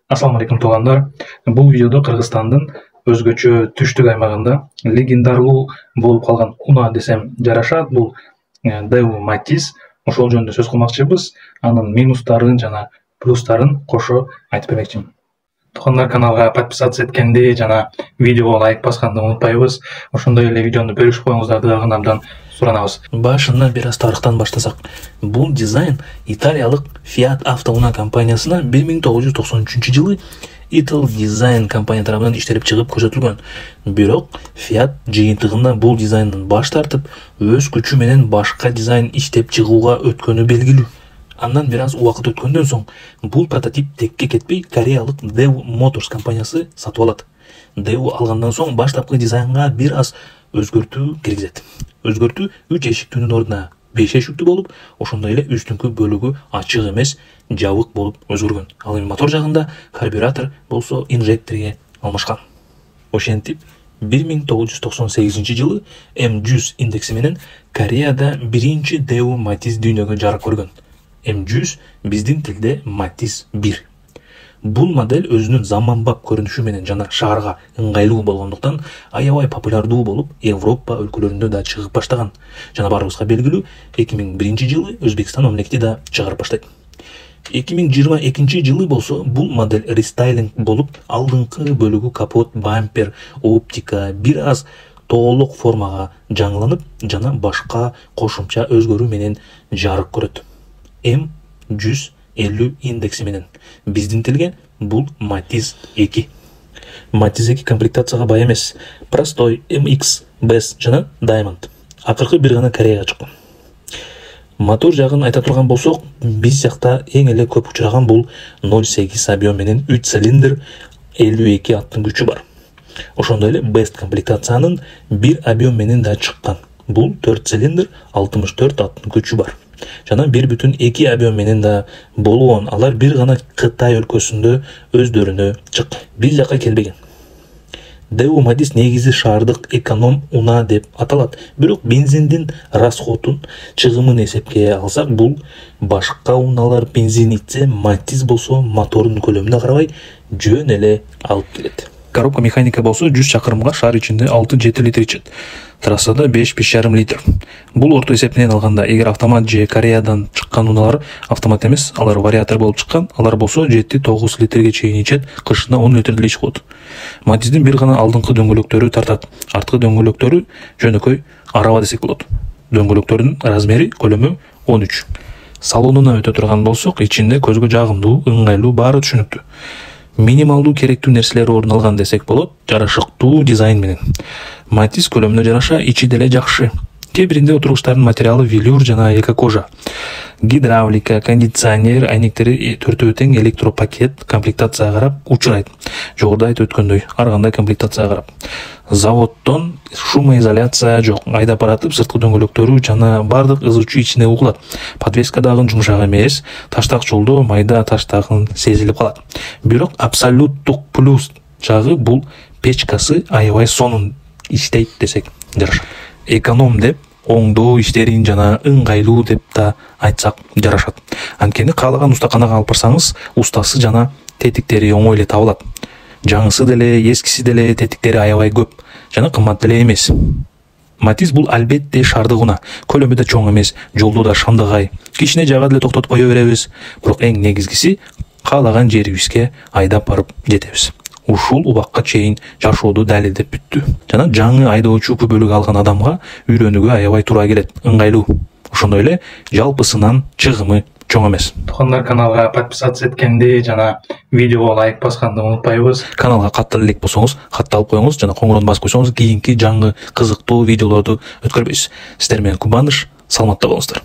Assalamu alaikum туугандар. Бул видеодо Кыргызстандын өзгөчө түштүк аймагында легендарлуу болуп калган уна десем жарашат. Бул Daewoo Matiz. Ошол жөнүндө сөз кылмакчыбыз. Анын минустарын жана плюстарын кошо айтып бермекчимин. Туугандар, каналга подписаться эткенди жана видеого лайк басканды унутпайбыз. Ошондой эле видеону бөлүшүп коюңуздар дагы абдан суранабыз. Башынан бир аз тарыхтан баштасак. Бул дизайн италиялык Fiat автоунаа компаниясына 1993-жылы Ital Design компания тарабынан иштелип чыгып көрсөтүлгөн. Бирок Fiat жыйынтыгында бул дизайндан баш тартып, өз күчү менен башка дизайн иштеп чыгууга өткөнү белгилүү. Андан бир аз убакыт өткөндөн соң бул прототип текке кетпей кореялык Daewoo Motors компаниясы сатып алат. Daewoo алгандан соң баштапкы дизайнга бир аз өзгөртүү киргизет. Өзгөртүү 3 эшиктүүнүн ордуна 5 эшиктүү болуп, ошондой эле үстүңкү бөлүгү ачык эмес, жабык болуп өзгөргөн. Ал эми мотор жагында карбюратор болсо инжекторге алмашкан. Ошентип 1998-жылы M100 индекси менен Кореяда биринчи Daewoo Matiz дүйнөгө жарык көргөн. M100 биздин тилде Matiz 1. Бул модель өзүнүн заманбап көрүнүшү менен жана шаарга ыңгайлуу болгондуктан аябай популярдуу болуп, Европа өлкөлөрүндө да чыгып баштаган. Жана баарыбызга белгилүү, 2001-жылы Өзбекстан мамлекети да чыгарып баштайт. 2022-жылы болсо бул модель рестайлинг болуп, алдыңкы бөлүгү капот, бампер, оптика бир аз тоолук формага жаңыланып, жана башка кошумча өзгөрүү менен жарык көрөт. M150 индекси менен биздин тилге бул Matiz 2. Matiz 2 комплектацияга бай эмес. Простой, MX, Best жана Diamond. Акыркы бир гана Кореяга чыккан. Мотор жагын айта турган болсок, биз жакта эң эле көп учураган бул 0.8 объем менен 3 цилиндр 52 аттын күчү бар. Ошондой эле Best комплектациянын 1 объем менен да чыккан. Бул 4 цилиндр 64 аттын күчү бар. Жана 1.2 объем менен да болгон. Алар бир гана Кытай өлкөсүндө өздөрүнө чыккан. Биз жакка келбеген. Daewoo Matiz негизи шаардык эконом унаа деп аталат. Бирок бензиндин расходун, чыгымын эсепке алсак, бул башка унаалар бензин ичсе, Matiz болсо мотордун көлөмүнө карабай жөн эле алып келет. Коробка механика болсо 100 чакырымга шаар ичинде 6-7 литр ичет. Трассада 5-5,5 литр. Бул орто эсеп менен алганда, эгер автомат же Кореядан чыккан унаалар автомат эмес, алар вариатор болуп чыккан, алар болсо 7-9 литрге чейин ичет, кышына 10 литр деле ичип коет. Матиздин бир гана алдыңкы дөңгөлөктөрү тартат. Арткы дөңгөлөктөрү жөнөкөй араба десек болот. Дөңгөлөктөрдүн размери, көлөмү 13. Салонуна өтө турган болсок, ичинде көзгө жагымдуу, ыңгайлуу, баары түшүнүктүү. Минималдуу керектүү нерселер орун алган десек болот, жарашыктуу дизайн менен. Matiz көлөмүнө жараша ичи деле жакшы. Кээ биринде отургучтардын материалы велюр жана эко-кожа. Гидравлика, кондиционер, айнектери төртөө тең электропакет комплектацияга карап учурайт. Жогоруда айтып өткөндөй, ар кандай комплектацияга карап. Заводдон шумоизоляция жок. Айдап баратып сырткы дөңгөлөктөрү жана бардык ызычуу ичине угулат. Подвеска дагы жумшак эмес, таштак жолдо майда таштагын сезилип калат. Бирок абсолюттук плюс жагы бул печкасы аябай сонун иштейт десек жарашат. Эконом деп оңдоо иштерин жана ыңгайлуу деп да айтсак жарашат. Анткени каалаган устаканага алып барсаңыз, устасы жана тетиктери оңой эле табылат. Жаңысы деле, эскиси деле тетиктери аябай көп жана кымбат деле эмес. Matiz бул албетте шаардык уна. Көлөмү да чоң эмес, жолдо да шамдагай. Кичине жайга деле токтотуп кое беребиз. Бирок эң негизгиси каалаган жерибизге айдап барып жетебиз. Ушул убакка чейин жашооду далилдеп бүттү. Жана жаңы айдоочу күбөлүк алган адамга үйрөнүүгө аябай туура келет, ыңгайлуу. Ошондой эле жалпысынан чыгымы чоң эмес. Туугандар, каналга подписаться эткенди жана видеого лайк басканды унутпайбыз. Каналга каттал элек болсоңуз, катталып коюңуз жана коңгуроonu басып койсоңуз, кийинки жаңы кызыктуу видеолорду өткөрбөйбүз. Сиздер менен Кубаныш, саламатта болуңуздар.